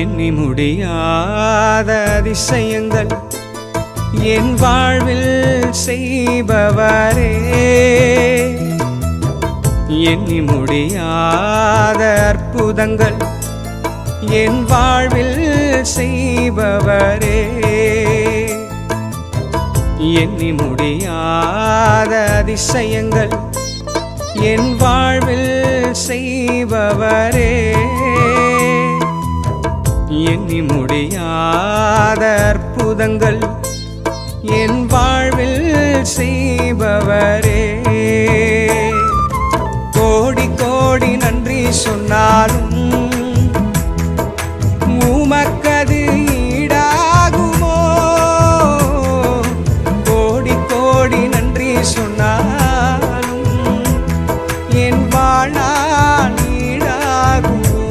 எண்ணி முடியாத அதிசயங்கள் என் வாழ்வில் செய்பவரே, எண்ணி முடியாத அற்புதங்கள் என் வாழ்வில் செய்பவரே, எண்ணி முடியாத அதிசயங்கள் என் வாழ்வில் செய்பவரே, எண்ணி முடியாத அற்புதங்கள் என் வாழ்வில் செய்பவரே. கோடி கோடி நன்றி சொன்னாலும் உமக்கது ஈடாகுமோ, கோடி கோடி நன்றி சொன்னாலும் என் வாழ்நாள் ஈடாகுமோ,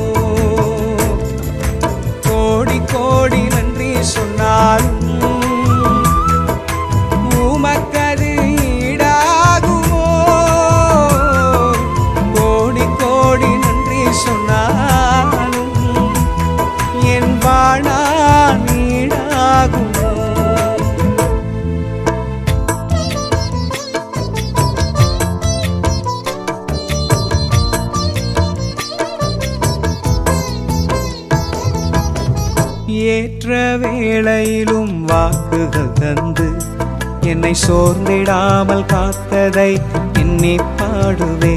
கோடி கோடி நன்றி சொன்னாலும் உமக்கது ஈடாகுமோ, கோடி கோடி நன்றி சொன்னாலும் என் வாழ்நாள் ஈடாகுமோ. ஏற்ற வேளையிலும் வாக்குகள் தந்து என்னை சோர்ந்திடாமல் காத்ததை எண்ணி பாடுவே,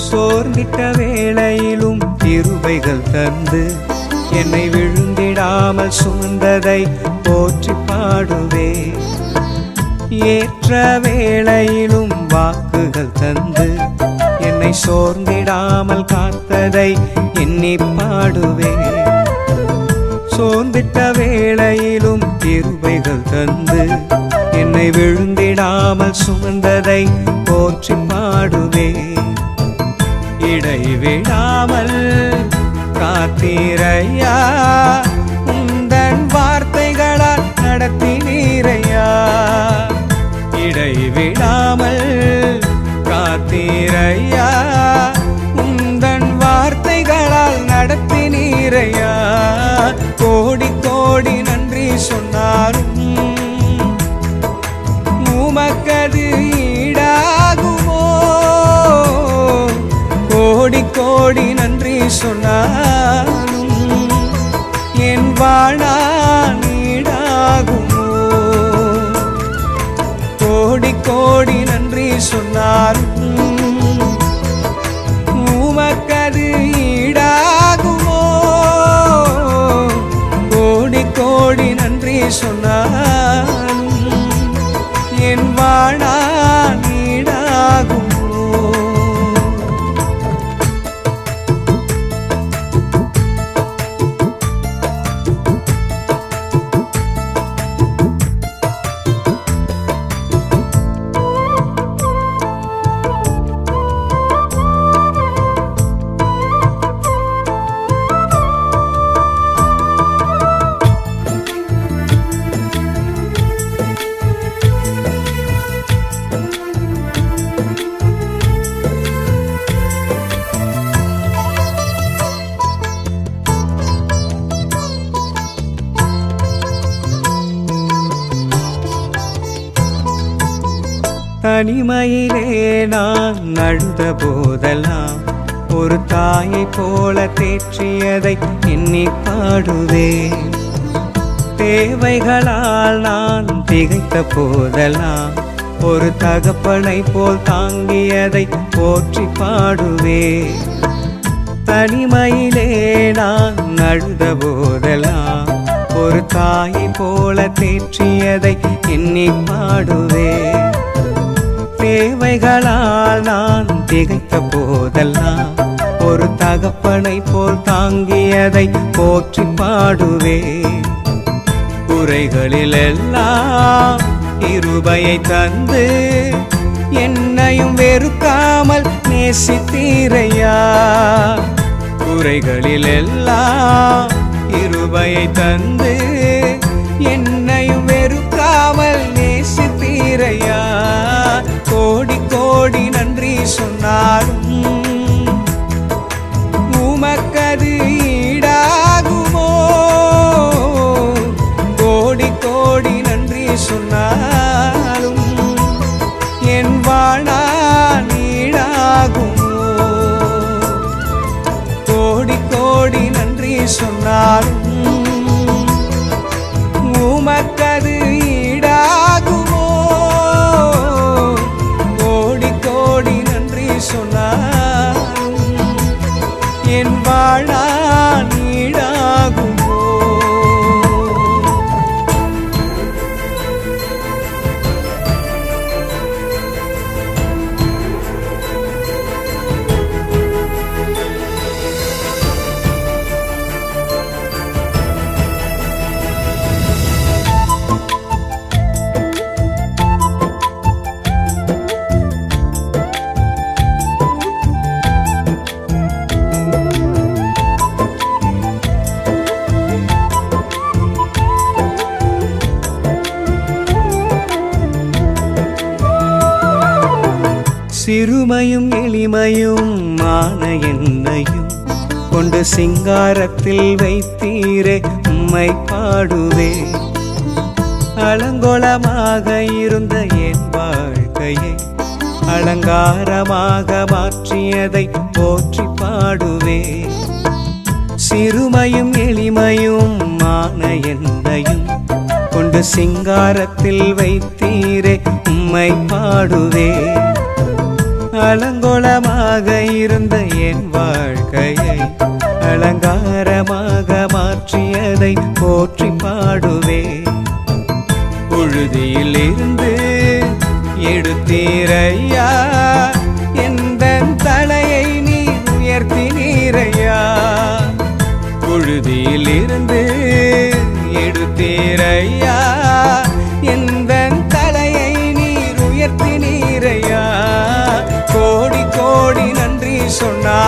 சோர்ந்திட்ட வேளையிலும் கிருபைகள் தந்து என்னை விழுந்திடாமல் சுமந்ததை போற்றி பாடுவே, ஏற்ற வேளையிலும் வாக்குகள் தந்து என்னை சோர்ந்திடாமல் காத்ததை எண்ணி பாடுவே, சோர்ந்திட்ட வேளையிலும் கிருபைகள் தந்து என்னை விழுந்திடாமல் சுமந்ததை போற்றி பாடுவே, இடைவிடாமல் காத்தீரையா, உந்தன் வார்த்தைகளால் நடத்தினீரையா, இடைவிடாமல் காத்தீரையா, உந்தன் வார்த்தைகளால் நடத்தினீரையா, கோடி கோடி நன்றி சொன்னாலும் உமக்கது ஈடாகுமோ, கோடி கோடி நன்றி சொன்னாலும் என் வாழ்நாள் ஈடாகுமோ, கோடி கோடி நன்றி சொன்னாலும் உமக்கது ஈடாகுமோ, கோடி கோடி நன்றி சொன்னாலும் என் வாழ்நாள் ஈடாகுமோ. தனிமையிலே நான் அழுத போதெல்லாம் ஒரு தாயை போல தேற்றியதை எண்ணி பாடுவேன், தேவைகளால் நான் திகைத்த போதெல்லாம் ஒரு தகப்பனை போல் தாங்கியதை போற்றி பாடுவேன், தனிமையிலே நான் அழுத போதெல்லாம் ஒரு தாயை போல தேற்றியதை எண்ணி பாடுவேன், தேவைகளால் நான் திகைத்த போதெல்லாம் ஒரு தகப்பனை போல் தாங்கியதை போற்றி பாடுவேன், குறைகளில் எல்லாம் கிருபையை தந்து என்னையும் வெறுக்காமல் நேசித்தீரையா, குறைகளில் எல்லாம் கிருபையை தந்து என்னையும் வெறுக்காமல் நேசித்தீரையா, கோடி கோடி நன்றி சொன்னாலும் உமக்கது ஈடாக சிறுமையும் எளிமையும் மான என்னையும் கொண்டு சிங்காரத்தில் வைத்தீரே உம்மை பாடுவே. அலங்கோலமாக இருந்த என் வாழ்க்கையை அலங்காரமாக மாற்றியதை போற்றி பாடுவே. சிறுமையும் எளிமையும் மான என்னையும் கொண்டு சிங்காரத்தில் வைத்தீரே உம்மை பாடுவே. அலங்கோலமாக இருந்த என் வாழ்க்கையை அலங்காரமாக மாற்றியதை போற்றி பாடுவே. புழுதியில் இருந்து எடுத்தீரையா, எந்தன் தலையை நீ உயர்த்தினீரையா. புழுதியில் இருந்து எடுத்தீரையா, எந்தன் தலையை நீர் உயர்த்தினீரையா. கோடி கோடி நன்றி சொன்னா